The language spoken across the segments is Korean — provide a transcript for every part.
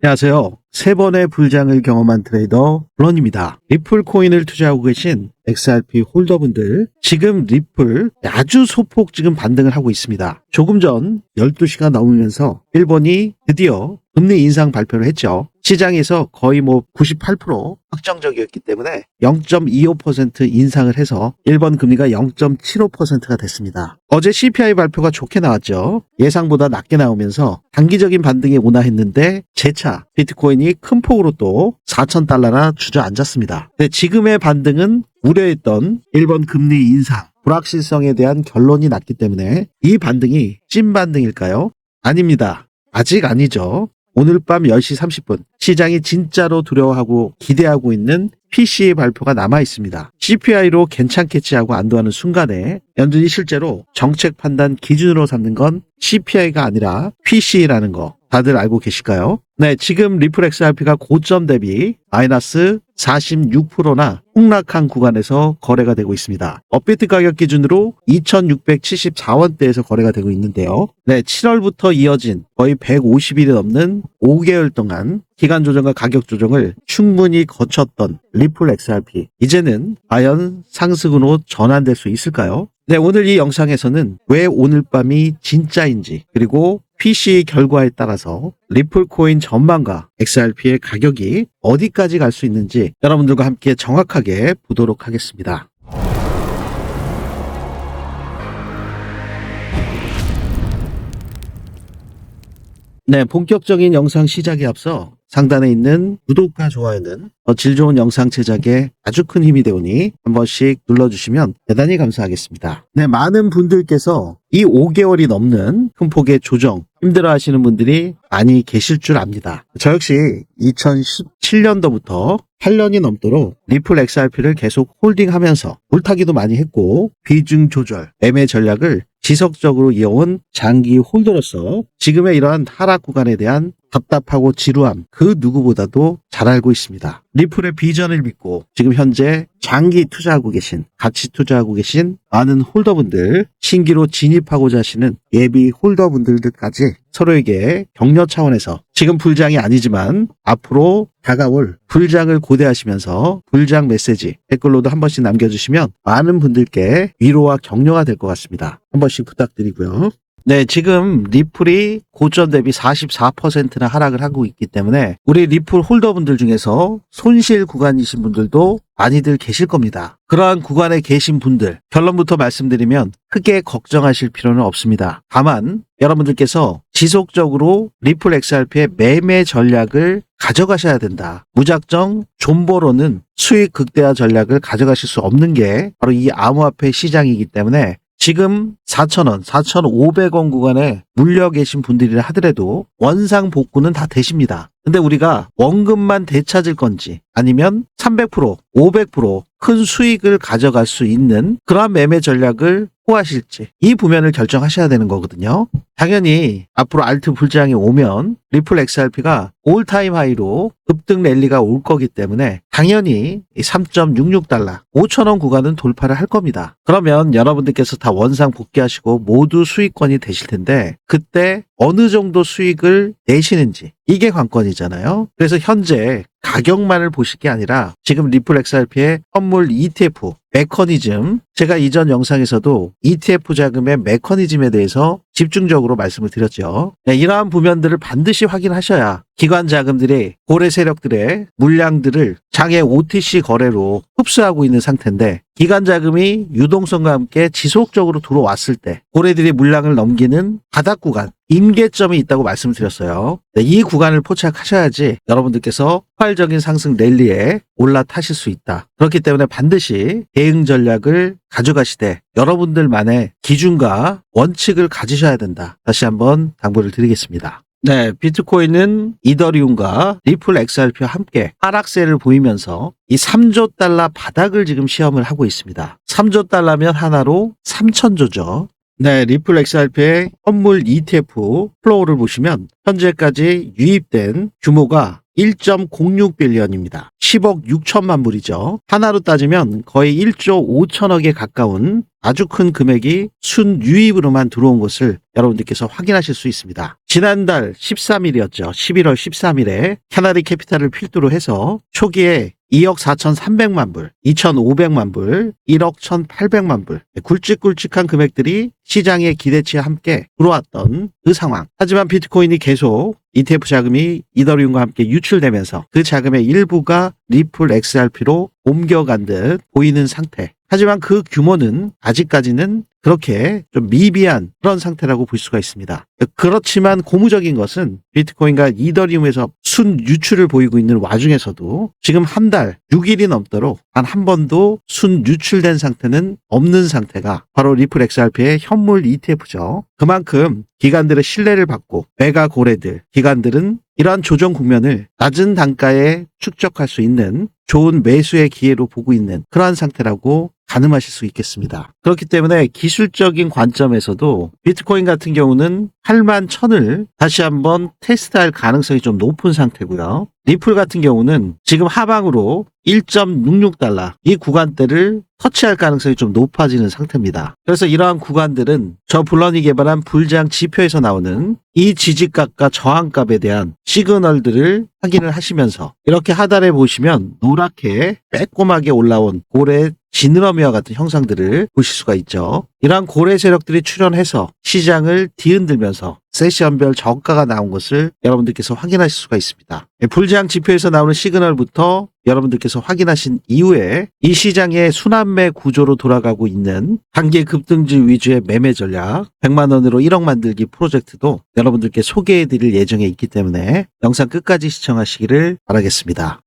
안녕하세요. 세 번의 불장을 경험한 트레이더 런입니다. 리플 코인을 투자하고 계신 XRP 홀더분들, 지금 리플 아주 소폭 지금 반등을 하고 있습니다. 조금 전 12시가 넘으면서 일본이 드디어 금리 인상 발표를 했죠. 시장에서 거의 98% 확정적이었기 때문에 0.25% 인상을 해서 일본 금리가 0.75%가 됐습니다. 어제 CPI 발표가 좋게 나왔죠. 예상보다 낮게 나오면서 단기적인 반등이 오나 했는데 재차 비트코인이 큰 폭으로 또 4,000달러나 주저앉았습니다. 근데 지금의 반등은 우려했던 일본 금리 인상, 불확실성에 대한 결론이 났기 때문에 이 반등이 찐 반등일까요? 아닙니다. 아직 아니죠. 오늘 밤 10시 30분 시장이 진짜로 두려워하고 기대하고 있는 PC의 발표가 남아 있습니다. CPI로 괜찮겠지 하고 안도하는 순간에 연준이 실제로 정책 판단 기준으로 삼는 건 CPI가 아니라 PC라는 거 다들 알고 계실까요? 네, 지금 리플 XRP가 고점 대비 마이너스 46%나 폭락한 구간에서 거래가 되고 있습니다. 업비트 가격 기준으로 2,674원대에서 거래가 되고 있는데요. 네, 7월부터 이어진 거의 150일이 넘는 5개월 동안 기간 조정과 가격 조정을 충분히 거쳤던 리플 XRP, 이제는 과연 상승으로 전환될 수 있을까요? 네, 오늘 이 영상에서는 왜 오늘 밤이 진짜인지, 그리고 PC 결과에 따라서 리플 코인 전망과 XRP의 가격이 어디까지 갈 수 있는지 여러분들과 함께 정확하게 보도록 하겠습니다. 네, 본격적인 영상 시작에 앞서 상단에 있는 구독과 좋아요는 질 좋은 영상 제작에 아주 큰 힘이 되오니 한 번씩 눌러주시면 대단히 감사하겠습니다. 네, 많은 분들께서 이 5개월이 넘는 큰 폭의 조정 힘들어하시는 분들이 많이 계실 줄 압니다. 저 역시 2017년도부터 8년이 넘도록 리플 XRP를 계속 홀딩하면서 물타기도 많이 했고 비중 조절, 매매 전략을 지속적으로 이어온 장기 홀더로서 지금의 이러한 하락 구간에 대한 답답하고 지루함 그 누구보다도 잘 알고 있습니다. 리플의 비전을 믿고 지금 현재 장기 투자하고 계신, 가치 투자하고 계신 많은 홀더분들, 신기로 진입하고자 하시는 예비 홀더분들까지 서로에게 격려 차원에서 지금 불장이 아니지만 앞으로 다가올 불장을 고대하시면서 불장 메시지 댓글로도 한 번씩 남겨주시면 많은 분들께 위로와 격려가 될 것 같습니다. 한 번씩 부탁드리고요. 네, 지금 리플이 고점 대비 44%나 하락을 하고 있기 때문에 우리 리플 홀더분들 중에서 손실 구간이신 분들도 많이들 계실 겁니다. 그러한 구간에 계신 분들, 결론부터 말씀드리면 크게 걱정하실 필요는 없습니다. 다만 여러분들께서 지속적으로 리플 XRP의 매매 전략을 가져가셔야 된다. 무작정 존버로는 수익 극대화 전략을 가져가실 수 없는 게 바로 이 암호화폐 시장이기 때문에 지금 4,000원, 4,500원 구간에 물려 계신 분들이라 하더라도 원상 복구는 다 되십니다. 근데 우리가 원금만 되찾을 건지 아니면 300%, 500% 큰 수익을 가져갈 수 있는 그러한 매매 전략을 포하실지 이 부면을 결정하셔야 되는 거거든요. 당연히 앞으로 알트 불장이 오면 리플 XRP가 올타임 하이로 급등 랠리가 올 거기 때문에 당연히 3.66달러, 5,000원 구간은 돌파를 할 겁니다. 그러면 여러분들께서 다 원상 복귀하시고 모두 수익권이 되실 텐데 그때 어느 정도 수익을 내시는지 이게 관건이잖아요. 그래서 현재 가격만을 보실 게 아니라 지금 리플 XRP의 선물 ETF 메커니즘, 제가 이전 영상에서도 ETF 자금의 메커니즘에 대해서 집중적으로 말씀을 드렸죠. 네, 이러한 부면들을 반드시 확인하셔야 기관 자금들이 고래 세력들의 물량들을 장외 OTC 거래로 흡수하고 있는 상태인데 기관 자금이 유동성과 함께 지속적으로 들어왔을 때 고래들이 물량을 넘기는 바닥 구간, 임계점이 있다고 말씀을 드렸어요. 네, 이 구간을 포착하셔야지 여러분들께서 폭발적인 상승 랠리에 올라타실 수 있다. 그렇기 때문에 반드시 대응 전략을 가져가시되 여러분들만의 기준과 원칙을 가지셔야 된다. 다시 한번 당부를 드리겠습니다. 네, 비트코인은 이더리움과 리플 XRP와 함께 하락세를 보이면서 이 3조 달러 바닥을 지금 시험을 하고 있습니다. 3조 달러면 하나로 3,000조죠. 네, 리플 XRP의 선물 ETF 플로우를 보시면 현재까지 유입된 규모가 1.06빌리언입니다. 10억 6천만 불이죠. 하나로 따지면 거의 1조 5천억에 가까운 아주 큰 금액이 순유입으로만 들어온 것을 여러분들께서 확인하실 수 있습니다. 지난달 13일이었죠. 11월 13일에 캐나디 캐피탈을 필두로 해서 초기에 2억 4,300만 불, 2,500만 불, 1억 1,800만 불 굵직굵직한 금액들이 시장의 기대치와 함께 들어왔던 그 상황. 하지만 비트코인이 계속 ETF 자금이 이더리움과 함께 유출되면서 그 자금의 일부가 리플 XRP로 옮겨간 듯 보이는 상태. 하지만 그 규모는 아직까지는 그렇게 좀 미비한 그런 상태라고 볼 수가 있습니다. 그렇지만 고무적인 것은 비트코인과 이더리움에서 순 유출을 보이고 있는 와중에서도 지금 한 달 6일이 넘도록 단 한 번도 순 유출된 상태는 없는 상태가 바로 리플 XRP의 현물 ETF죠. 그만큼 기관들의 신뢰를 받고 매가 고래들, 기관들은 이러한 조정 국면을 낮은 단가에 축적할 수 있는 좋은 매수의 기회로 보고 있는 그러한 상태라고 가늠하실 수 있겠습니다. 그렇기 때문에 기술적인 관점에서도 비트코인 같은 경우는 8만 1000을 다시 한번 테스트할 가능성이 좀 높은 상태고요. 리플 같은 경우는 지금 하방으로 1.66달러 이 구간대를 터치할 가능성이 좀 높아지는 상태입니다. 그래서 이러한 구간들은 저 블런이 개발한 불장 지표에서 나오는 이 지지값과 저항값에 대한 시그널들을 확인을 하시면서 이렇게 하단에 보시면 노랗게 빼꼼하게 올라온 고래 지느러미와 같은 형상들을 보실 수가 있죠. 이러한 고래 세력들이 출현해서 시장을 뒤흔들면서 세션별 저가가 나온 것을 여러분들께서 확인하실 수가 있습니다. 불장 지표에서 나오는 시그널부터 여러분들께서 확인하신 이후에 이 시장의 순환매 구조로 돌아가고 있는 단기 급등주 위주의 매매 전략 100만 원으로 1억 만들기 프로젝트도 여러분들께 소개해드릴 예정에 있기 때문에 영상 끝까지 시청하시기를 바라겠습니다.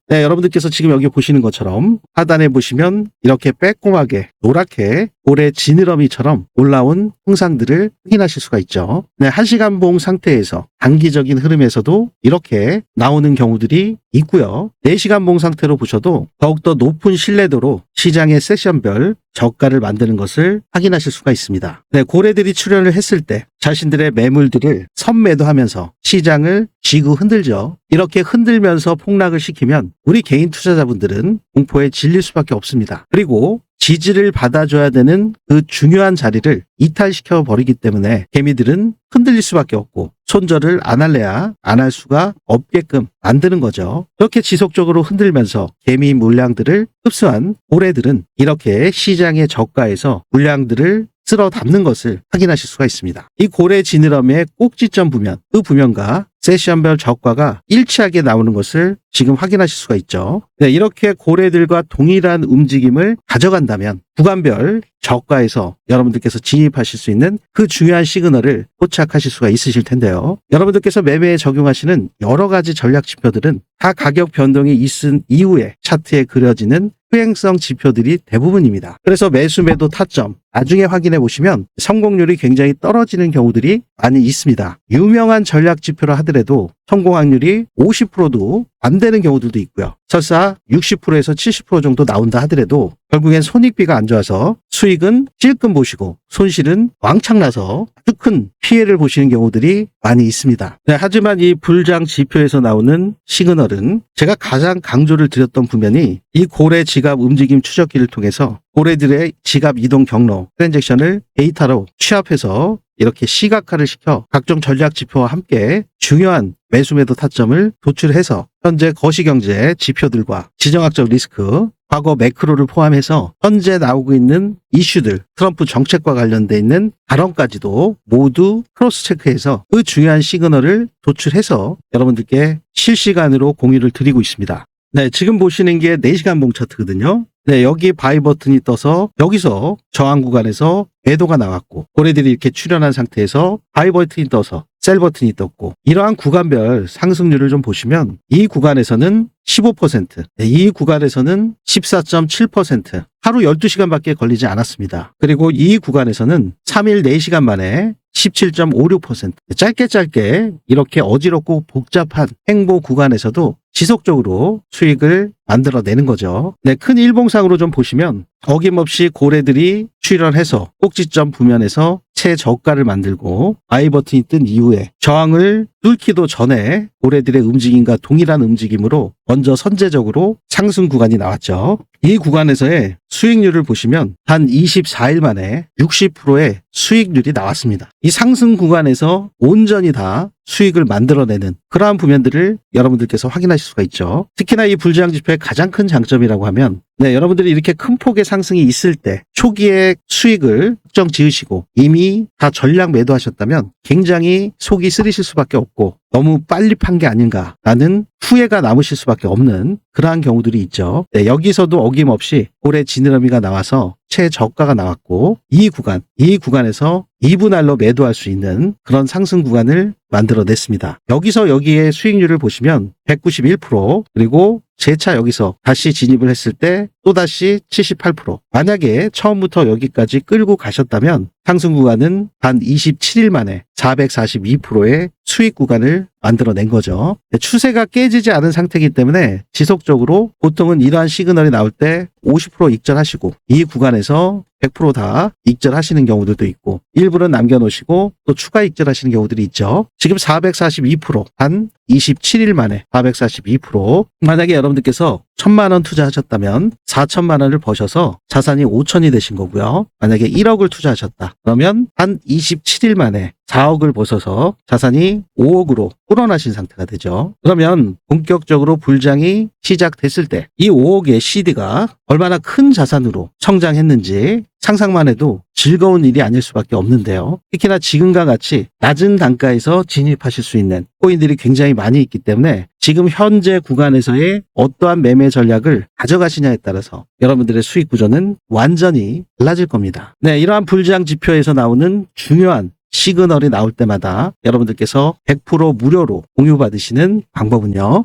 네, 여러분들께서 지금 여기 보시는 것처럼 하단에 보시면 이렇게 빼꼼하게 노랗게 고래 지느러미처럼 올라온 형상들을 확인하실 수가 있죠. 네, 1시간 봉 상태에서 단기적인 흐름에서도 이렇게 나오는 경우들이 있고요. 4시간 봉 상태로 보셔도 더욱더 높은 신뢰도로 시장의 세션별 저가를 만드는 것을 확인하실 수가 있습니다. 네, 고래들이 출현을 했을 때 자신들의 매물들을 선매도하면서 시장을 쥐고 흔들죠. 이렇게 흔들면서 폭락을 시키면 우리 개인 투자자분들은 공포에 질릴 수밖에 없습니다. 그리고 지지를 받아줘야 되는 그 중요한 자리를 이탈시켜 버리기 때문에 개미들은 흔들릴 수밖에 없고 손절을 안 할래야 안 할 수가 없게끔 만드는 거죠. 이렇게 지속적으로 흔들면서 개미 물량들을 흡수한 고래들은 이렇게 시장의 저가에서 물량들을 쓸어 담는 것을 확인하실 수가 있습니다. 이 고래 지느러미의 꼭지점 부면, 그 부면과 세션별 저가가 일치하게 나오는 것을 지금 확인하실 수가 있죠. 네, 이렇게 고래들과 동일한 움직임을 가져간다면 구간별 저가에서 여러분들께서 진입하실 수 있는 그 중요한 시그널을 포착하실 수가 있으실 텐데요. 여러분들께서 매매에 적용하시는 여러 가지 전략 지표들은 다 가격 변동이 있은 이후에 차트에 그려지는 수행성 지표들이 대부분입니다. 그래서 매수 매도 타점 나중에 확인해 보시면 성공률이 굉장히 떨어지는 경우들이 많이 있습니다. 유명한 전략 지표라 하더라도 성공 확률이 50%도 안 되는 경우들도 있고요. 설사 60%에서 70% 정도 나온다 하더라도 결국엔 손익비가 안 좋아서 수익은 찔끔 보시고 손실은 왕창 나서 아주 큰 피해를 보시는 경우들이 많이 있습니다. 네, 하지만 이 불장 지표에서 나오는 시그널은 제가 가장 강조를 드렸던 부면이 이 고래 지갑 움직임 추적기를 통해서 고래들의 지갑 이동 경로, 트랜잭션을 데이터로 취합해서 이렇게 시각화를 시켜 각종 전략 지표와 함께 중요한 매수 매도 타점을 도출해서 현재 거시경제 지표들과 지정학적 리스크, 과거 매크로를 포함해서 현재 나오고 있는 이슈들, 트럼프 정책과 관련돼 있는 발언까지도 모두 크로스 체크해서 그 중요한 시그널을 도출해서 여러분들께 실시간으로 공유를 드리고 있습니다. 네, 지금 보시는 게 4시간 봉 차트거든요. 네, 여기 바이 버튼이 떠서 여기서 저항 구간에서 매도가 나왔고 고래들이 이렇게 출현한 상태에서 바이 버튼이 떠서 셀 버튼이 떴고 이러한 구간별 상승률을 좀 보시면 이 구간에서는 15%, 네, 이 구간에서는 14.7%, 하루 12시간밖에 걸리지 않았습니다. 그리고 이 구간에서는 3일 4시간 만에 17.56%, 짧게 이렇게 어지럽고 복잡한 행보 구간에서도 지속적으로 수익을 만들어내는 거죠. 네, 큰 일봉상으로 좀 보시면 어김없이 고래들이 출현해서 꼭지점 부면에서 최저가를 만들고 I 버튼이 뜬 이후에 저항을 뚫기도 전에 고래들의 움직임과 동일한 움직임으로 먼저 선제적으로 상승 구간이 나왔죠. 이 구간에서의 수익률을 보시면 단 24일 만에 60%의 수익률이 나왔습니다. 이 상승 구간에서 온전히 다 수익을 만들어내는 그러한 부면들을 여러분들께서 확인하실 수가 있죠. 특히나 이 불저항 지표의 가장 큰 장점이라고 하면 여러분들이 이렇게 큰 폭의 상승이 있을 때 초기에 수익을 확정 지으시고 이미 다 전량 매도하셨다면 굉장히 속이 쓰리실 수밖에 없고 너무 빨리 판 게 아닌가라는 후회가 남으실 수밖에 없는 그러한 경우들이 있죠. 여기서도 어김없이 올해 지느러미가 나와서 최저가가 나왔고 이 구간에서 2분할로 매도할 수 있는 그런 상승 구간을 만들어냈습니다. 여기서 여기에 수익률을 보시면 191% 그리고 재차 여기서 다시 진입을 했을 때 또다시 78%. 만약에 처음부터 여기까지 끌고 가셨다면 상승 구간은 단 27일 만에 442%의 수익 구간을 만들어낸 거죠. 추세가 깨지지 않은 상태이기 때문에 지속적으로 보통은 이러한 시그널이 나올 때 50% 익절하시고 이 구간에서 100% 다 익절하시는 경우들도 있고 일부는 남겨놓으시고 또 추가 익절하시는 경우들이 있죠. 지금 442% 한 27일 만에 442% 만약에 여러분들께서 1,000만 원 투자하셨다면 4천만 원을 버셔서 자산이 5천이 되신 거고요. 만약에 1억을 투자하셨다. 그러면 한 27일 만에 4억을 벗어서 자산이 5억으로 불어나신 상태가 되죠. 그러면 본격적으로 불장이 시작됐을 때 이 5억의 CD가 얼마나 큰 자산으로 성장했는지 상상만 해도 즐거운 일이 아닐 수밖에 없는데요. 특히나 지금과 같이 낮은 단가에서 진입하실 수 있는 코인들이 굉장히 많이 있기 때문에 지금 현재 구간에서의 어떠한 매매 전략을 가져가시냐에 따라서 여러분들의 수익 구조는 완전히 달라질 겁니다. 이러한 불장 지표에서 나오는 중요한 시그널이 나올 때마다 여러분들께서 100% 무료로 공유받으시는 방법은요.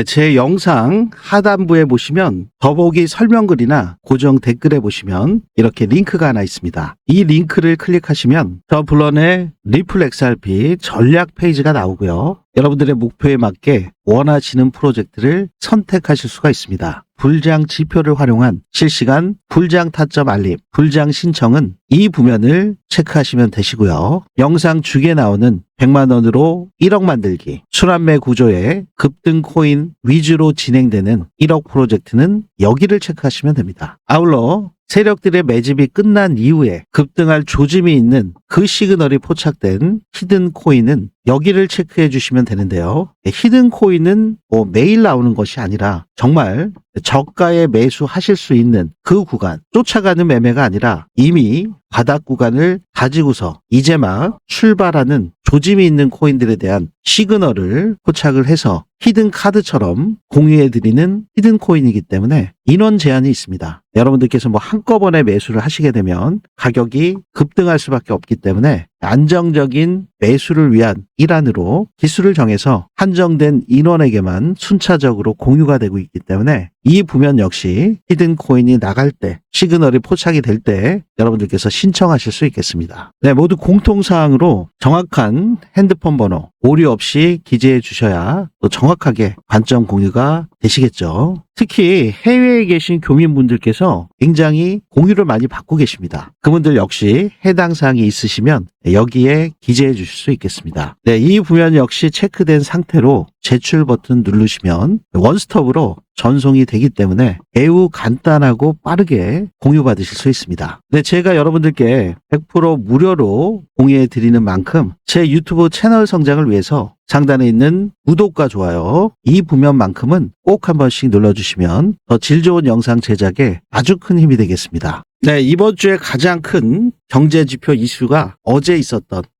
제 영상 하단부에 보시면 더보기 설명글이나 고정 댓글에 보시면 이렇게 링크가 하나 있습니다. 이 링크를 클릭하시면 저 블런의 리플 XRP 전략 페이지가 나오고요. 여러분들의 목표에 맞게 원하시는 프로젝트를 선택하실 수가 있습니다. 불장 지표를 활용한 실시간 불장 타점 알림, 불장 신청은 이 부면을 체크하시면 되시고요. 영상 주기에 나오는 100만 원으로 1억 만들기, 순환매 구조의 급등 코인 위주로 진행되는 1억 프로젝트는 여기를 체크하시면 됩니다. 아울러 세력들의 매집이 끝난 이후에 급등할 조짐이 있는 그 시그널이 포착된 히든 코인은 여기를 체크해 주시면 되는데요. 히든 코인은 매일 나오는 것이 아니라 정말 저가에 매수하실 수 있는 그 구간, 쫓아가는 매매가 아니라 이미 바닥 구간을 가지고서 이제 막 출발하는 조짐이 있는 코인들에 대한 시그널을 포착을 해서 히든 카드처럼 공유해드리는 히든 코인이기 때문에 인원 제한이 있습니다. 여러분들께서 한꺼번에 매수를 하시게 되면 가격이 급등할 수밖에 없기 때문에 안정적인 매수를 위한 일환으로 기술을 정해서 한정된 인원에게만 순차적으로 공유가 되고 있기 때문에 이 부면 역시 히든 코인이 나갈 때 시그널이 포착이 될 때 여러분들께서 신청하실 수 있겠습니다. 모두 공통사항으로 정확한 핸드폰 번호 오류 없이 기재해 주셔야 또 정확하게 관점 공유가 되시겠죠. 특히 해외에 계신 교민분들께서 굉장히 공유를 많이 받고 계십니다. 그분들 역시 해당 사항이 있으시면 여기에 기재해 주실 수 있겠습니다. 이 부면 역시 체크된 상태로 제출 버튼 누르시면 원스톱으로 전송이 되기 때문에 매우 간단하고 빠르게 공유받으실 수 있습니다. 제가 여러분들께 100% 무료로 공유해 드리는 만큼 제 유튜브 채널 성장을 위해서 상단에 있는 구독과 좋아요 이 부면만큼은 꼭 한 번씩 눌러주시면 더 질 좋은 영상 제작에 아주 큰 힘이 되겠습니다. 이번 주에 가장 큰 경제지표 이슈가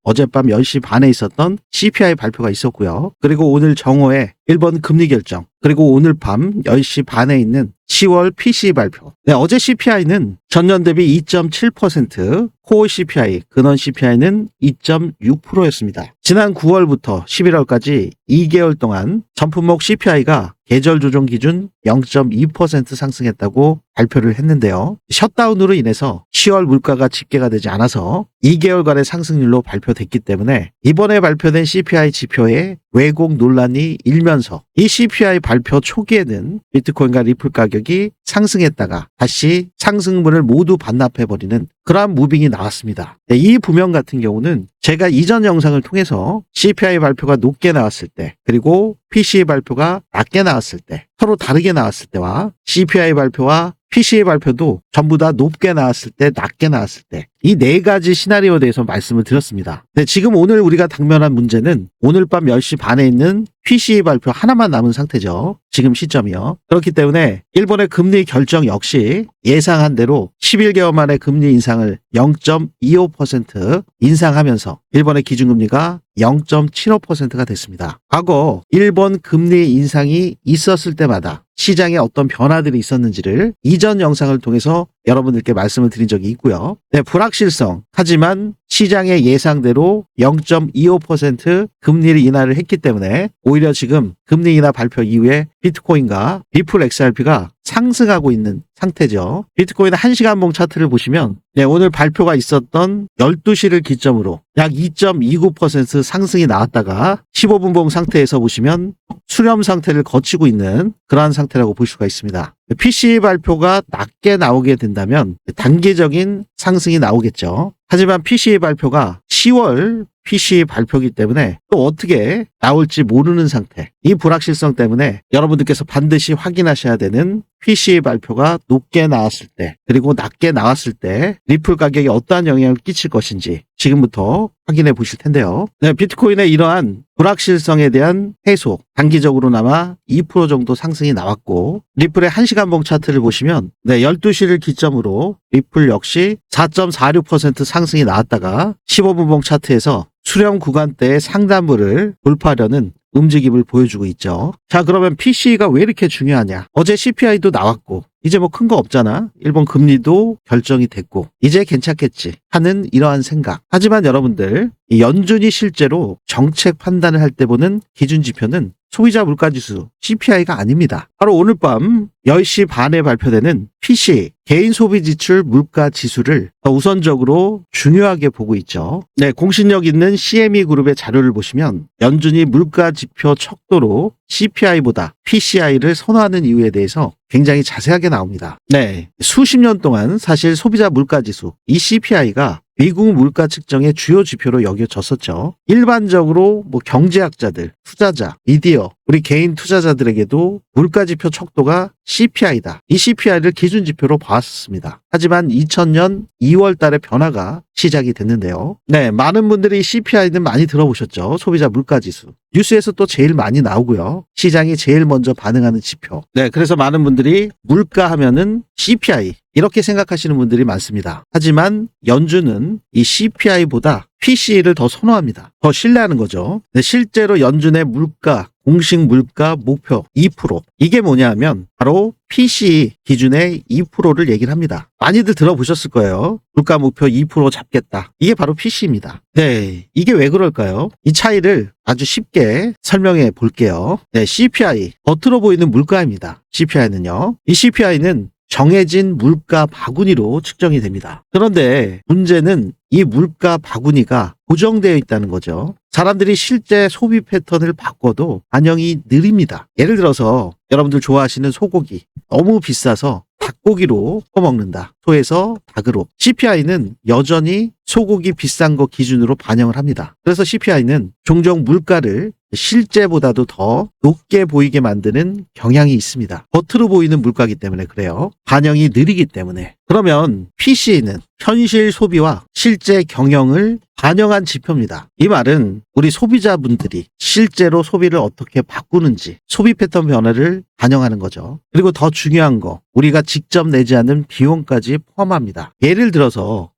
어젯밤 10시 반에 있었던 CPI 발표가 있었고요. 그리고 오늘 정오에 일본 금리 결정, 그리고 오늘 밤 10시 반에 있는 10월 PCE 발표. 어제 CPI는 전년 대비 2.7%, 코어 CPI, 근원 CPI는 2.6%였습니다. 지난 9월부터 11월까지 2개월 동안 전품목 CPI가 계절 조정 기준 0.2% 상승했다고 발표를 했는데요. 셧다운으로 인해서 10월 물가가 집계가 되지 않아서 2개월간의 상승률로 발표됐기 때문에 이번에 발표된 CPI 지표에 왜곡 논란이 일면서 이 CPI 발표 초기에는 비트코인과 리플 가격이 상승했다가 다시 상승분을 모두 반납해버리는 그러한 무빙이 나왔습니다. 이 부명 같은 경우는 제가 이전 영상을 통해서 CPI 발표가 높게 나왔을 때 그리고 PCE 발표가 낮게 나왔을 때 서로 다르게 나왔을 때와 CPI 발표와 PCE 발표도 전부 다 높게 나왔을 때 낮게 나왔을 때 이 네 가지 시나리오에 대해서 말씀을 드렸습니다. 네, 지금 오늘 우리가 당면한 문제는 오늘 밤 10시 반에 있는 PCE 발표 하나만 남은 상태죠. 지금 시점이요. 그렇기 때문에 일본의 금리 결정 역시 예상한 대로 11개월 만에 금리 인상을 0.25% 인상하면서 일본의 기준금리가 0.75%가 됐습니다. 과거 일본 금리 인상이 있었을 때마다 시장에 어떤 변화들이 있었는지를 이전 영상을 통해서 여러분들께 말씀을 드린 적이 있고요. 네, 불확실성. 하지만 시장의 예상대로 0.25% 금리를 인하를 했기 때문에 오히려 지금 금리 인하 발표 이후에 비트코인과 리플 XRP가 상승하고 있는 상태죠. 비트코인 1시간봉 차트를 보시면 네, 오늘 발표가 있었던 12시를 기점으로 약 2.29% 상승이 나왔다가 15분봉 상태에서 보시면 수렴 상태를 거치고 있는 그러한 상태라고 볼 수가 있습니다. PCE 발표가 낮게 나오게 된다면 단기적인 상승이 나오겠죠. 하지만 PCE 발표가 10월 PCE 발표이기 때문에 또 어떻게 나올지 모르는 상태. 이 불확실성 때문에 여러분들께서 반드시 확인하셔야 되는 PCE 발표가 높게 나왔을 때 그리고 낮게 나왔을 때 리플 가격에 어떠한 영향을 끼칠 것인지 지금부터 확인해 보실 텐데요. 네, 비트코인의 이러한 불확실성에 대한 해소, 단기적으로나마 2% 정도 상승이 나왔고 리플의 1시간봉 차트를 보시면 네, 12시를 기점으로 리플 역시 4.46% 상승이 나왔다가 15분봉 차트에서 수렴 구간대의 상단부를 돌파하려는 움직임을 보여주고 있죠. 자, 그러면 PCE가 왜 이렇게 중요하냐? 어제 CPI도 나왔고 이제 뭐 큰 거 없잖아. 일본 금리도 결정이 됐고 이제 괜찮겠지 하는 이러한 생각. 하지만 여러분들 이 연준이 실제로 정책 판단을 할 때 보는 기준 지표는 소비자 물가지수 CPI가 아닙니다. 바로 오늘 밤 10시 반에 발표되는 PCE 개인 소비 지출 물가 지수를 더 우선적으로 중요하게 보고 있죠. 네, 공신력 있는 CME 그룹의 자료를 보시면 연준이 물가 지표 척도로 CPI보다 PCI를 선호하는 이유에 대해서 굉장히 자세하게 나옵니다. 네, 수십 년 동안 사실 소비자 물가 지수 이 CPI가 미국 물가 측정의 주요 지표로 여겨졌었죠. 일반적으로 뭐 경제학자들, 투자자, 미디어, 우리 개인 투자자들에게도 물가지표 척도가 CPI다. 이 CPI를 기준지표로 봐왔습니다. 하지만 2000년 2월 달에 변화가 시작이 됐는데요. 네, 많은 분들이 CPI는 많이 들어보셨죠. 소비자 물가지수. 뉴스에서 또 제일 많이 나오고요. 시장이 제일 먼저 반응하는 지표. 네, 그래서 많은 분들이 물가 하면은 CPI 이렇게 생각하시는 분들이 많습니다. 하지만 연준은 이 CPI보다 PCE를 더 선호합니다. 더 신뢰하는 거죠. 네, 실제로 연준의 물가, 공식 물가 목표 2%. 이게 뭐냐 하면 바로 PCE 기준의 2%를 얘기를 합니다. 많이들 들어보셨을 거예요. 물가 목표 2% 잡겠다. 이게 바로 PCE입니다. 네, 이게 왜 그럴까요? 이 차이를 아주 쉽게 설명해 볼게요. 네, CPI, 겉으로 보이는 물가입니다. CPI는요. 이 CPI는 정해진 물가 바구니로 측정이 됩니다. 그런데 문제는 이 물가 바구니가 고정되어 있다는 거죠. 사람들이 실제 소비 패턴을 바꿔도 반영이 느립니다. 예를 들어서 여러분들 좋아하시는 소고기 너무 비싸서 닭고기로 퍼먹는다. 소에서 닭으로. CPI는 여전히 소고기 비싼 거 기준으로 반영을 합니다. 그래서 CPI는 종종 물가를 실제보다도 더 높게 보이게 만드는 경향이 있습니다. 겉으로 보이는 물가이기 때문에 그래요. 반영이 느리기 때문에. 그러면 PCE는 현실 소비와 실제 경영을 반영한 지표입니다. 이 말은 우리 소비자분들이 실제로 소비를 어떻게 바꾸는지 소비 패턴 변화를 반영하는 거죠. 그리고 더 중요한 거, 우리가 직접 내지 않는 비용까지 포함합니다. 예를 들어서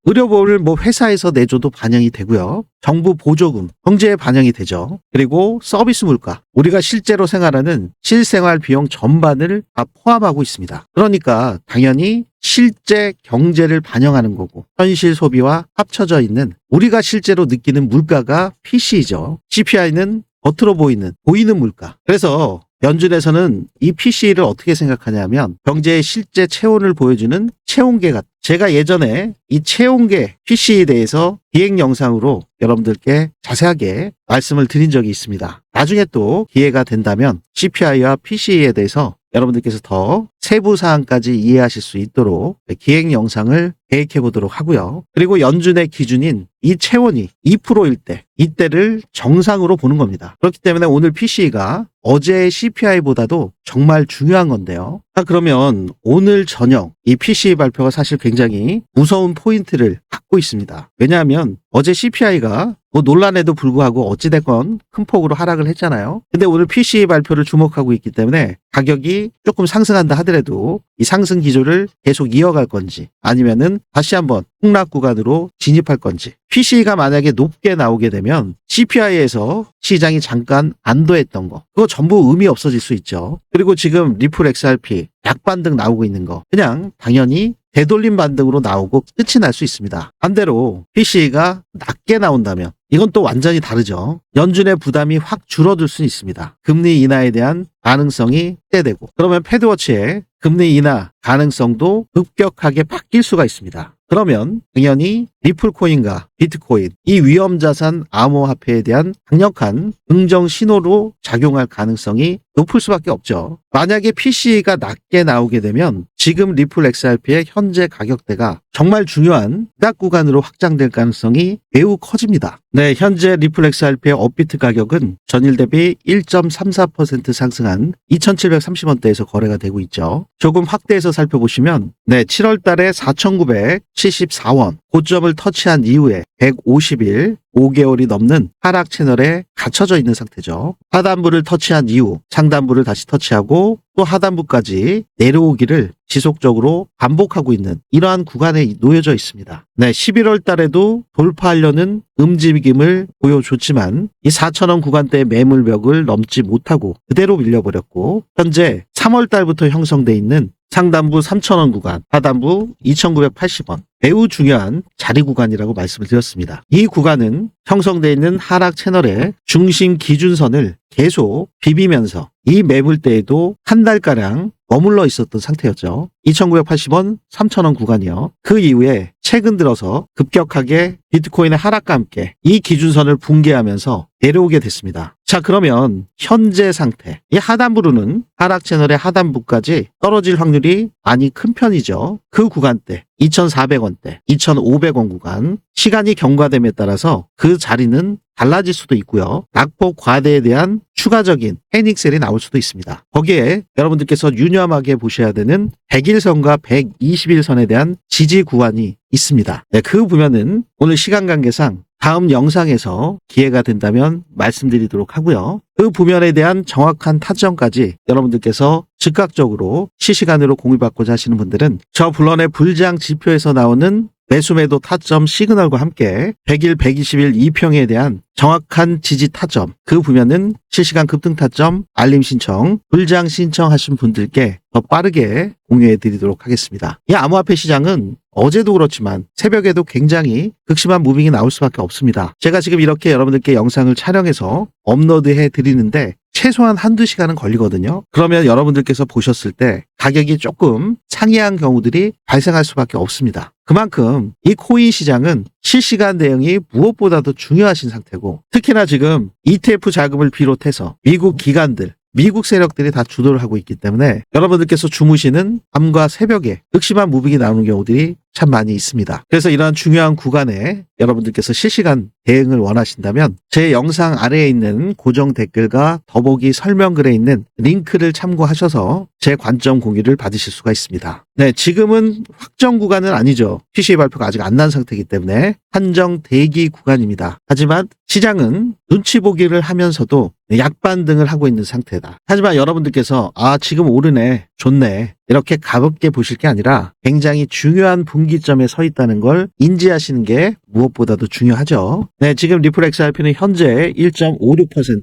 의료보험을 뭐 회사에서 내줘도 반영이 되고요. 정부 보조금, 경제에 반영이 되죠. 그리고 서비스 물가, 우리가 실제로 생활하는 실생활 비용 전반을 다 포함하고 있습니다. 그러니까 당연히 실제 경제를 반영하는 거고 현실 소비와 합쳐져 있는 우리가 실제로 느끼는 물가가 PCE죠. CPI는 겉으로 보이는 물가. 그래서 연준에서는 이 PC를 어떻게 생각하냐면 경제의 실제 체온을 보여주는 체온계 같은, 제가 예전에 이 체온계 PC에 대해서 기획 영상으로 여러분들께 자세하게 말씀을 드린 적이 있습니다. 나중에 또 기회가 된다면 CPI와 PC에 대해서 여러분들께서 더 세부 사항까지 이해하실 수 있도록 기획 영상을 계획해 보도록 하고요. 그리고 연준의 기준인 이 체온이 2%일 때, 이때를 정상으로 보는 겁니다. 그렇기 때문에 오늘 PC가 어제의 CPI보다도 정말 중요한 건데요. 그러면 오늘 저녁 이 PCE 발표가 사실 굉장히 무서운 포인트를 갖고 있습니다. 왜냐하면 어제 CPI가 논란에도 불구하고 어찌됐건 큰 폭으로 하락을 했잖아요. 근데 오늘 PCE 발표를 주목하고 있기 때문에 가격이 조금 상승한다 하더라도 이 상승 기조를 계속 이어갈 건지 아니면은 다시 한번 폭락 구간으로 진입할 건지, PCE가 만약에 높게 나오게 되면 CPI에서 시장이 잠깐 안도했던 거, 그거 전부 의미 없어질 수 있죠. 그리고 지금 리플 XRP 약반등 나오고 있는 거 그냥 당연히 되돌림 반등으로 나오고 끝이 날 수 있습니다. 반대로 PCE가 낮게 나온다면 이건 또 완전히 다르죠. 연준의 부담이 확 줄어들 수 있습니다. 금리 인하에 대한 가능성이 확대되고, 그러면 패드워치의 금리 인하 가능성도 급격하게 바뀔 수가 있습니다. 그러면 당연히 리플코인과 비트코인, 이 위험자산 암호화폐에 대한 강력한 긍정 신호로 작용할 가능성이 높을 수밖에 없죠. 만약에 PCE가 낮게 나오게 되면 지금 리플 XRP의 현재 가격대가 정말 중요한 바닥 구간으로 확장될 가능성이 매우 커집니다. 네, 현재 리플 XRP의 업비트 가격은 전일 대비 1.34% 상승한 2,730원대에서 거래가 되고 있죠. 조금 확대해서 살펴보시면 7월 달에 4,974원 고점을 터치한 이후에 150일 5개월이 넘는 하락 채널에 갇혀져 있는 상태죠. 하단부를 터치한 이후 상단부를 다시 터치하고 또 하단부까지 내려오기를 지속적으로 반복하고 있는 이러한 구간에 놓여져 있습니다. 11월 달에도 돌파하려는 움직임을 보여줬지만 이 4,000원 구간대의 매물벽을 넘지 못하고 그대로 밀려버렸고, 현재 3월 달부터 형성돼 있는 상단부 3,000원 구간, 하단부 2,980원, 매우 중요한 자리 구간이라고 말씀을 드렸습니다. 이 구간은 형성되어 있는 하락 채널의 중심 기준선을 계속 비비면서 이 매물대에도 한 달가량 머물러 있었던 상태였죠. 2,980원, 3,000원 구간이요. 그 이후에 최근 들어서 급격하게 비트코인의 하락과 함께 이 기준선을 붕괴하면서 내려오게 됐습니다. 자, 그러면 현재 상태, 이 하단부로는 하락 채널의 하단부까지 떨어질 확률이 많이 큰 편이죠. 그 구간대 2,400원대, 2,500원 구간, 시간이 경과됨에 따라서 그 자리는 달라질 수도 있고요. 낙폭 과대에 대한 추가적인 패닉셀이 나올 수도 있습니다. 거기에 여러분들께서 유념하게 보셔야 되는 100일선과 120일선에 대한 지지 구간이 있습니다. 그 보면은 오늘 시간 관계상 다음 영상에서 기회가 된다면 말씀드리도록 하고요. 그 부면에 대한 정확한 타점까지 여러분들께서 즉각적으로 실시간으로 공유받고자 하시는 분들은 저 블런의 불장 지표에서 나오는 매수매도 타점 시그널과 함께 100일, 120일 2평에 대한 정확한 지지 타점, 그 부면은 실시간 급등 타점 알림 신청, 불장 신청하신 분들께 더 빠르게 공유해 드리도록 하겠습니다. 이 암호화폐 시장은 어제도 그렇지만 새벽에도 굉장히 극심한 무빙이 나올 수밖에 없습니다. 제가 지금 이렇게 여러분들께 영상을 촬영해서 업로드해 드리는데 최소한 한두 시간은 걸리거든요. 그러면 여러분들께서 보셨을 때 가격이 조금 상이한 경우들이 발생할 수밖에 없습니다. 그만큼 이 코인 시장은 실시간 대응이 무엇보다도 중요하신 상태고, 특히나 지금 ETF 자금을 비롯해서 미국 기관들, 미국 세력들이 다 주도를 하고 있기 때문에 여러분들께서 주무시는 밤과 새벽에 극심한 무빙이 나오는 경우들이 참 많이 있습니다. 그래서 이러한 중요한 구간에 여러분들께서 실시간 대응을 원하신다면 제 영상 아래에 있는 고정 댓글과 더보기 설명글에 있는 링크를 참고하셔서 제 관점 공유를 받으실 수가 있습니다. 지금은 확정 구간은 아니죠. PCE 발표가 아직 안 난 상태이기 때문에 한정 대기 구간입니다. 하지만 시장은 눈치 보기를 하면서도 약반등을 하고 있는 상태다. 하지만 여러분들께서 지금 오르네, 좋네, 이렇게 가볍게 보실 게 아니라 굉장히 중요한 분기점에 서 있다는 걸 인지하시는 게 무엇보다도 중요하죠. 네, 지금 리플 XRP는 현재 1.56%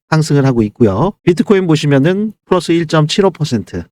상승을 하고 있고요. 비트코인 보시면은 플러스 1.75%.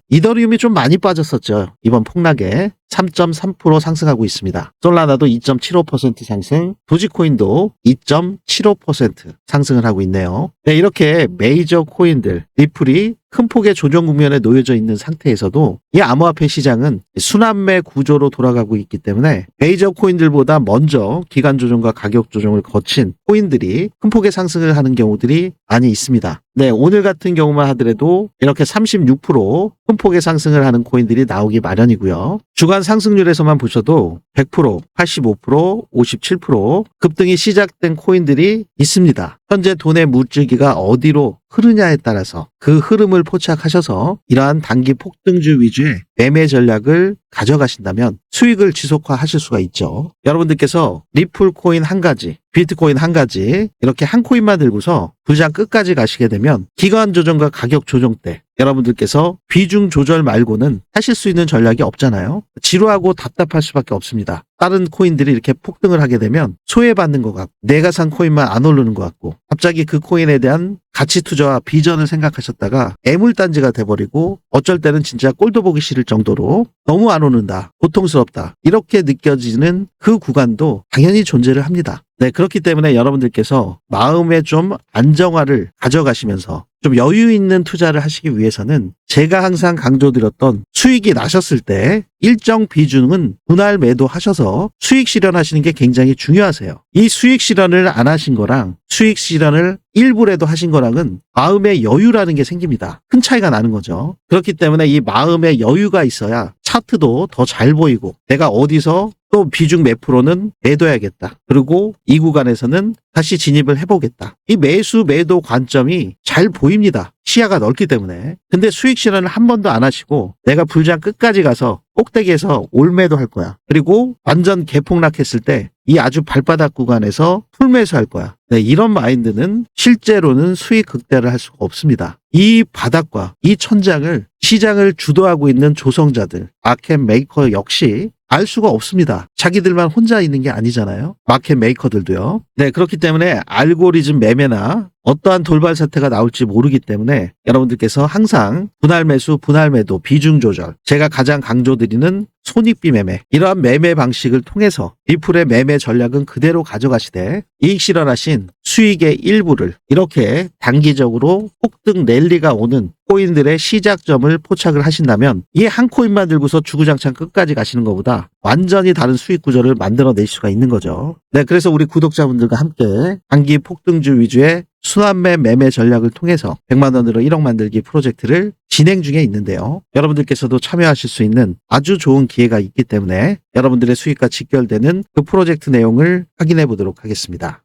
이더리움이 좀 많이 빠졌었죠. 이번 폭락에 3.3% 상승하고 있습니다. 솔라나도 2.75% 상승, 도지코인도 2.75% 상승을 하고 있네요. 네, 이렇게 메이저 코인들, 리플이 큰 폭의 조정 국면에 놓여져 있는 상태에서도 이 암호화폐 시장은 순환매 구조로 돌아가고 있기 때문에 메이저 코인들보다 먼저 기간 조정과 가격 조정을 거친 코인들이 큰 폭의 상승을 하는 경우들이 많이 있습니다. 네, 오늘 같은 경우만 하더라도 이렇게 36% 큰 폭의 상승을 하는 코인들이 나오기 마련이고요. 주간 상승률에서만 보셔도 100%, 85%, 57% 급등이 시작된 코인들이 있습니다. 현재 돈의 물줄기가 어디로 흐르냐에 따라서 그 흐름을 포착하셔서 이러한 단기 폭등주 위주의 매매 전략을 가져가신다면 수익을 지속화하실 수가 있죠. 여러분들께서 리플 코인 한 가지, 비트코인 한 가지 이렇게 한 코인만 들고서 부장 끝까지 가시게 되면 기간 조정과 가격 조정 때 여러분들께서 비중 조절 말고는 하실 수 있는 전략이 없잖아요. 지루하고 답답할 수밖에 없습니다. 다른 코인들이 이렇게 폭등을 하게 되면 소외받는 것 같고 내가 산 코인만 안 오르는 것 같고 갑자기 그 코인에 대한 가치 투자와 비전을 생각하셨다가 애물단지가 돼버리고 어쩔 때는 진짜 꼴도 보기 싫을 정도로 너무 안 오른다, 고통스럽다 이렇게 느껴지는 그 구간도 당연히 존재를 합니다. 네, 그렇기 때문에 여러분들께서 마음의 좀 안정화를 가져가시면서 좀 여유 있는 투자를 하시기 위해서는 제가 항상 강조드렸던 수익이 나셨을 때 일정 비중은 분할 매도하셔서 수익 실현하시는 게 굉장히 중요하세요. 이 수익 실현을 안 하신 거랑 수익 실현을 일부라도 하신 거랑은 마음의 여유라는 게 생깁니다. 큰 차이가 나는 거죠. 그렇기 때문에 이 마음의 여유가 있어야 차트도 더 잘 보이고 내가 어디서 또 비중 몇 프로는 매도해야겠다. 그리고 이 구간에서는 다시 진입을 해보겠다. 이 매수 매도 관점이 잘 보입니다. 시야가 넓기 때문에. 근데 수익 실현을 한 번도 안 하시고 내가 불장 끝까지 가서 꼭대기에서 올매도 할 거야. 그리고 완전 개폭락했을 때 이 아주 발바닥 구간에서 풀매수할 거야. 네, 이런 마인드는 실제로는 수익 극대화를 할 수가 없습니다. 이 바닥과 이 천장을 시장을 주도하고 있는 조성자들, 마켓 메이커 역시 알 수가 없습니다. 자기들만 혼자 있는 게 아니잖아요. 마켓 메이커들도요. 네, 그렇기 때문에 알고리즘 매매나 어떠한 돌발 사태가 나올지 모르기 때문에 여러분들께서 항상 분할 매수, 분할 매도, 비중 조절, 제가 가장 강조드리는 손익비 매매, 이러한 매매 방식을 통해서 리플의 매매 전략은 그대로 가져가시되 이익 실현하신 수익의 일부를 이렇게 단기적으로 폭등 랠리가 오는 코인들의 시작점을 포착을 하신다면 이 한 코인만 들고서 주구장창 끝까지 가시는 것보다 완전히 다른 수익 구조를 만들어낼 수가 있는 거죠. 네, 그래서 우리 구독자분들과 함께 단기 폭등주 위주의 순환매 매매 전략을 통해서 100만 원으로 1억 만들기 프로젝트를 진행 중에 있는데요. 여러분들께서도 참여하실 수 있는 아주 좋은 기회가 있기 때문에 여러분들의 수익과 직결되는 그 프로젝트 내용을 확인해 보도록 하겠습니다.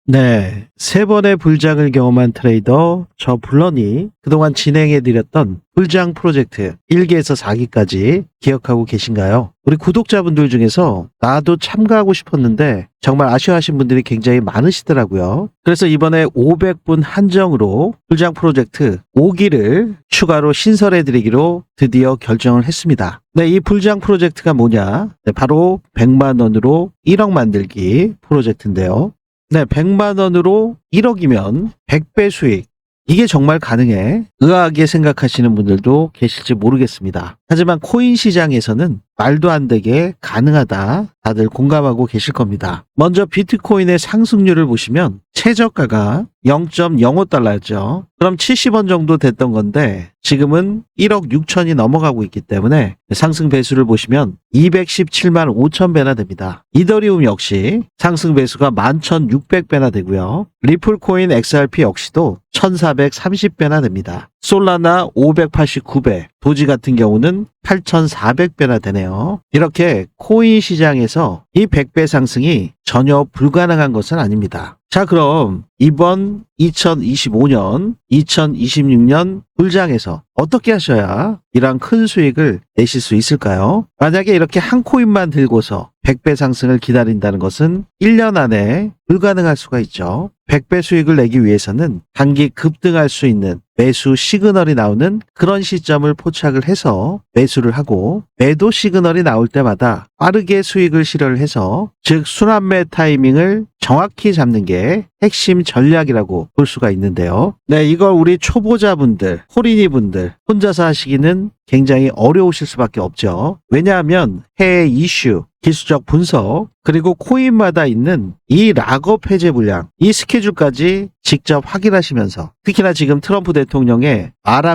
네, 3번의 불장을 경험한 트레이더 저 블런이 그동안 진행해드렸던 불장 프로젝트 1기에서 4기까지 기억하고 계신가요? 우리 구독자분들 중에서 나도 참가하고 싶었는데 정말 아쉬워하신 분들이 굉장히 많으시더라고요. 그래서 이번에 500분 한정으로 불장 프로젝트 5기를 추가로 신설해드리기로 드디어 결정을 했습니다. 네, 이 불장 프로젝트가 뭐냐? 네, 바로 100만 원으로 1억 만들기 프로젝트인데요. 네, 100만 원으로 1억이면 100배 수익. 이게 정말 가능해? 의아하게 생각하시는 분들도 계실지 모르겠습니다. 하지만 코인 시장에서는 말도 안 되게 가능하다. 다들 공감하고 계실 겁니다. 먼저 비트코인의 상승률을 보시면 최저가가 0.05달러였죠. 그럼 70원 정도 됐던 건데 지금은 1억 6천이 넘어가고 있기 때문에 상승 배수를 보시면 217만 5천 배나 됩니다. 이더리움 역시 상승 배수가 11,600배나 되고요. 리플코인 XRP 역시도 1,430배나 됩니다. 솔라나 589배, 도지 같은 경우는 8,400배나 되네요. 이렇게 코인 시장에서 이 100배 상승이 전혀 불가능한 것은 아닙니다. 자, 그럼 이번 2025년, 2026년 불장에서 어떻게 하셔야 이러한 큰 수익을 내실 수 있을까요? 만약에 이렇게 한 코인만 들고서 100배 상승을 기다린다는 것은 1년 안에 불가능할 수가 있죠. 100배 수익을 내기 위해서는 단기 급등할 수 있는 매수 시그널이 나오는 그런 시점을 포착을 해서 매수를 하고 매도 시그널이 나올 때마다 빠르게 수익을 실현을 해서 즉 순환매 타이밍을 정확히 잡는 게 핵심 전략이라고 볼 수가 있는데요. 네, 이걸 우리 초보자분들, 호린이분들 혼자서 하시기는 굉장히 어려우실 수밖에 없죠. 왜냐하면 해외 이슈, 기술적 분석, 그리고 코인마다 있는 이 락업 해제 물량, 이 스케줄까지 직접 확인하시면서 특히나 지금 트럼프 대통령의 말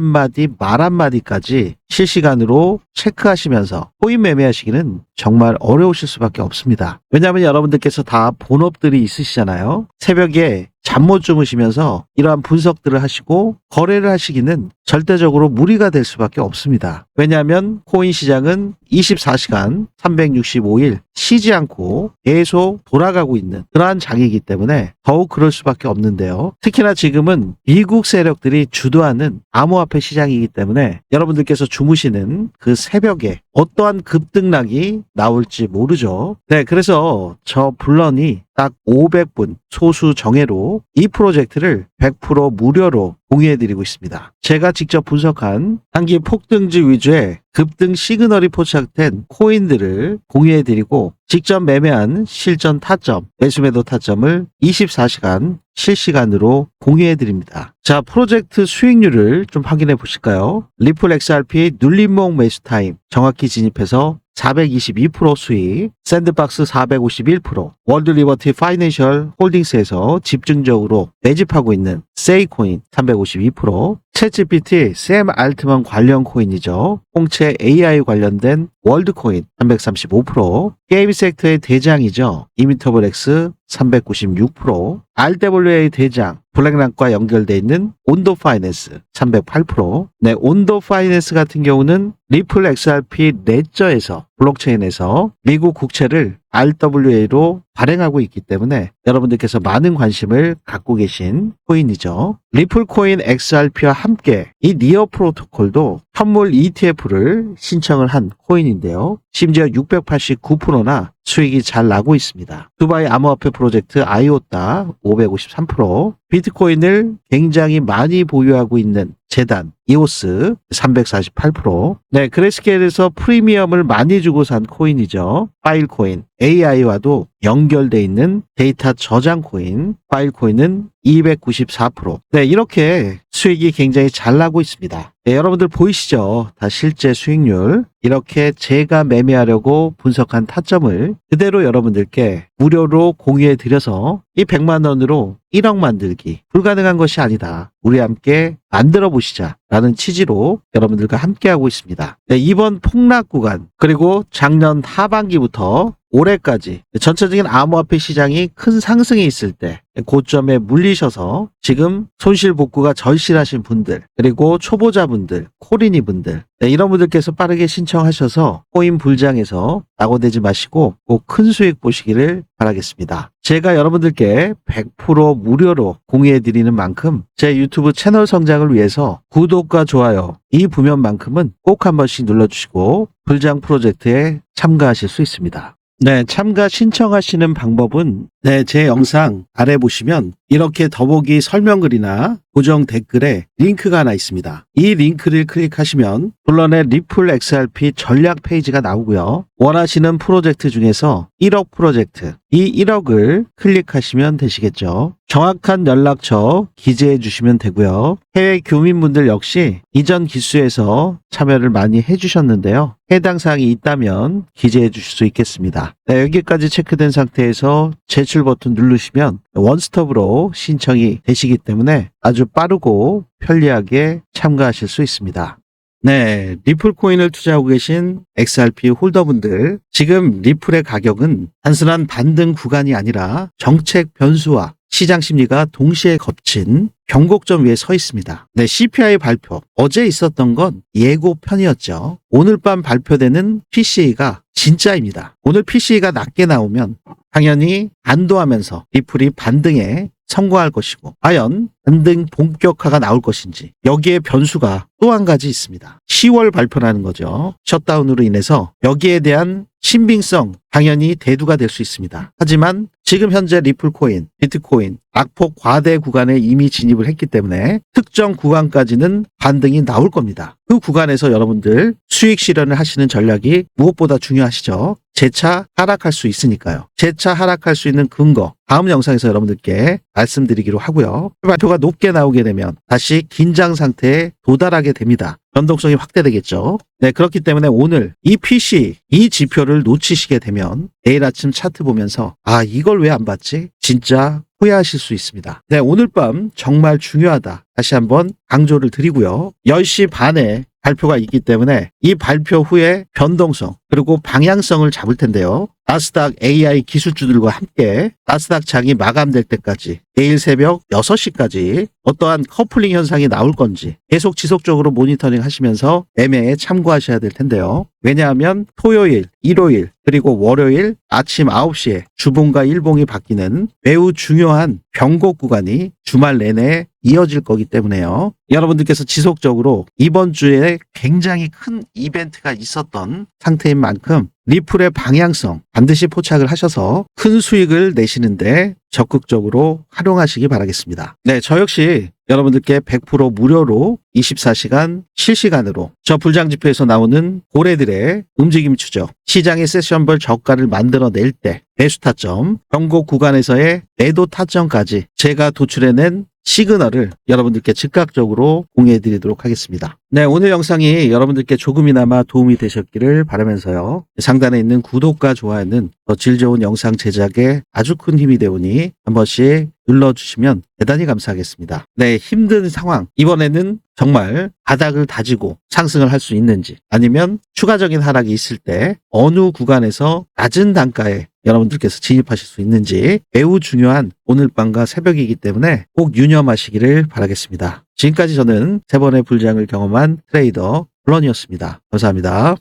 한마디까지 실시간으로 체크하시면서 코인 매매하시기는 정말 어려우실 수밖에 없습니다. 왜냐하면 여러분들께서 다 본업들이 있으시잖아요. 새벽에 잠 못 주무시면서 이러한 분석들을 하시고 거래를 하시기는 절대적으로 무리가 될 수밖에 없습니다. 왜냐하면 코인 시장은 24시간 365일 쉬지 않고 계속 돌아가고 있는 그러한 장이기 때문에 더욱 그럴 수밖에 없는데요. 특히나 지금은 미국 세력들이 주도하는 암호화폐 시장이기 때문에 여러분들께서 주무시는 그 새벽에 어떠한 급등락이 나올지 모르죠. 네, 그래서 저 블런이 딱 500분 소수 정예로 이 프로젝트를 100% 무료로 공유해드리고 있습니다. 제가 직접 분석한 단기 폭등주 위주의 급등 시그널이 포착된 코인들을 공유해드리고 직접 매매한 실전 타점, 매수매도 타점을 24시간 실시간으로 공유해드립니다. 자, 프로젝트 수익률을 좀 확인해 보실까요? 리플 XRP 눌림목 매수 타임 정확히 진입해서 422% 수익, 샌드박스 451%, 월드 리버티 파이낸셜 홀딩스에서 집중적으로 매집하고 있는 세이코인 352%, 챗GPT, 샘 알트만 관련 코인이죠. 홍채 AI 관련된 월드코인 335%, 게임 섹터의 대장이죠. 이미터블엑스 396%, RWA 대장 블랙락과 연결되어 있는 온도 파이낸스 308%. 네, 온도 파이낸스 같은 경우는 리플 XRP 레저에서 블록체인에서 미국 국채를 RWA로 발행하고 있기 때문에 여러분들께서 많은 관심을 갖고 계신 코인이죠. 리플코인 XRP와 함께 이 니어 프로토콜도 현물 ETF를 신청을 한 코인인데요. 심지어 689%나 수익이 잘 나고 있습니다. 두바이 암호화폐 프로젝트 아이오타 553%, 비트코인을 굉장히 많이 보유하고 있는 재단 이오스 348%. 네, 그레스케일에서 프리미엄을 많이 주고 산 코인이죠. 파일코인 AI와도 연결돼 있는 데이터 저장 코인 파일코인은 294%. 네, 이렇게 수익이 굉장히 잘 나고 있습니다. 네, 여러분들 보이시죠? 다 실제 수익률. 이렇게 제가 매매하려고 분석한 타점을 그대로 여러분들께 무료로 공유해 드려서 이 100만 원으로 1억 만들기 불가능한 것이 아니다. 우리 함께 만들어 보시자 라는 취지로 여러분들과 함께 하고 있습니다. 네, 이번 폭락 구간 그리고 작년 하반기부터 올해까지 전체적인 암호화폐 시장이 큰 상승이 있을 때 고점에 물리셔서 지금 손실 복구가 절실하신 분들 그리고 초보자분들, 코린이 분들 네, 이런 분들께서 빠르게 신청하셔서 코인 불장에서 낙오되지 마시고 꼭 큰 수익 보시기를 바라겠습니다. 제가 여러분들께 100% 무료로 공유해드리는 만큼 제 유튜브 채널 성장을 위해서 구독과 좋아요 이 부면만큼은 꼭 한 번씩 눌러주시고 불장 프로젝트에 참가하실 수 있습니다. 네, 참가 신청하시는 방법은 제 영상 아래 보시면 이렇게 더보기 설명글이나 고정 댓글에 링크가 하나 있습니다. 이 링크를 클릭하시면 블런의 리플 XRP 전략 페이지가 나오고요. 원하시는 프로젝트 중에서 1억 프로젝트, 이 1억을 클릭하시면 되시겠죠. 정확한 연락처 기재해 주시면 되고요. 해외 교민분들 역시 이전 기수에서 참여를 많이 해주셨는데요. 해당 사항이 있다면 기재해 주실 수 있겠습니다. 네, 여기까지 체크된 상태에서 제출 버튼 누르시면 원스톱으로 신청이 되시기 때문에 아주 빠르고 편리하게 참가하실 수 있습니다. 네, 리플 코인을 투자하고 계신 XRP 홀더분들, 지금 리플의 가격은 단순한 반등 구간이 아니라 정책 변수와 시장 심리가 동시에 겹친 경곡점 위에 서 있습니다. 네, CPI 발표. 어제 있었던 건 예고편이었죠. 오늘 밤 발표되는 PCE가 진짜입니다. 오늘 PCE가 낮게 나오면 당연히 안도하면서 리플이 반등에 성공할 것이고 과연 반등 본격화가 나올 것인지 여기에 변수가 또 한 가지 있습니다. 10월 발표라는 거죠. 셧다운으로 인해서 여기에 대한 신빙성 당연히 대두가 될 수 있습니다. 하지만 지금 현재 리플코인, 비트코인 악폭 과대 구간에 이미 진입을 했기 때문에 특정 구간까지는 반등이 나올 겁니다. 그 구간에서 여러분들 수익 실현을 하시는 전략이 무엇보다 중요하시죠. 재차 하락할 수 있으니까요. 재차 하락할 수 있는 근거 다음 영상에서 여러분들께 말씀드리기로 하고요. 발표가 높게 나오게 되면 다시 긴장 상태에 도달하게 됩니다. 변동성이 확대되겠죠. 네, 그렇기 때문에 오늘 이 PC, 이 지표를 놓치시게 되면 내일 아침 차트 보면서 이걸 왜 안 봤지? 진짜 후회하실 수 있습니다. 네, 오늘 밤 정말 중요하다. 다시 한번 강조를 드리고요. 10시 반에 발표가 있기 때문에 이 발표 후에 변동성 그리고 방향성을 잡을 텐데요. 나스닥 AI 기술주들과 함께 나스닥 장이 마감될 때까지 내일 새벽 6시까지 어떠한 커플링 현상이 나올 건지 계속 지속적으로 모니터링 하시면서 매매에 참고하셔야 될 텐데요. 왜냐하면 토요일, 일요일 그리고 월요일 아침 9시에 주봉과 일봉이 바뀌는 매우 중요한 변곡 구간이 주말 내내 이어질 거기 때문에요. 여러분들께서 지속적으로 이번 주에 굉장히 큰 이벤트가 있었던 상태인 만큼 리플의 방향성 반드시 포착을 하셔서 큰 수익을 내시는데 적극적으로 활용하시기 바라겠습니다. 네, 저 역시 여러분들께 100% 무료로 24시간 실시간으로 저 불장지표에서 나오는 고래들의 움직임 추적, 시장의 세션별 저가를 만들어낼 때 매수 타점, 변곡 구간에서의 매도 타점까지 제가 도출해낸 시그널을 여러분들께 즉각적으로 공유해드리도록 하겠습니다. 네, 오늘 영상이 여러분들께 조금이나마 도움이 되셨기를 바라면서요. 상단에 있는 구독과 좋아요는 더 질 좋은 영상 제작에 아주 큰 힘이 되오니 한 번씩 눌러주시면 대단히 감사하겠습니다. 네, 힘든 상황. 이번에는 정말 바닥을 다지고 상승을 할 수 있는지 아니면 추가적인 하락이 있을 때 어느 구간에서 낮은 단가에 여러분들께서 진입하실 수 있는지 매우 중요한 오늘 밤과 새벽이기 때문에 꼭 유념하시기를 바라겠습니다. 지금까지 저는 3번의 불장을 경험한 트레이더 블런이었습니다. 감사합니다.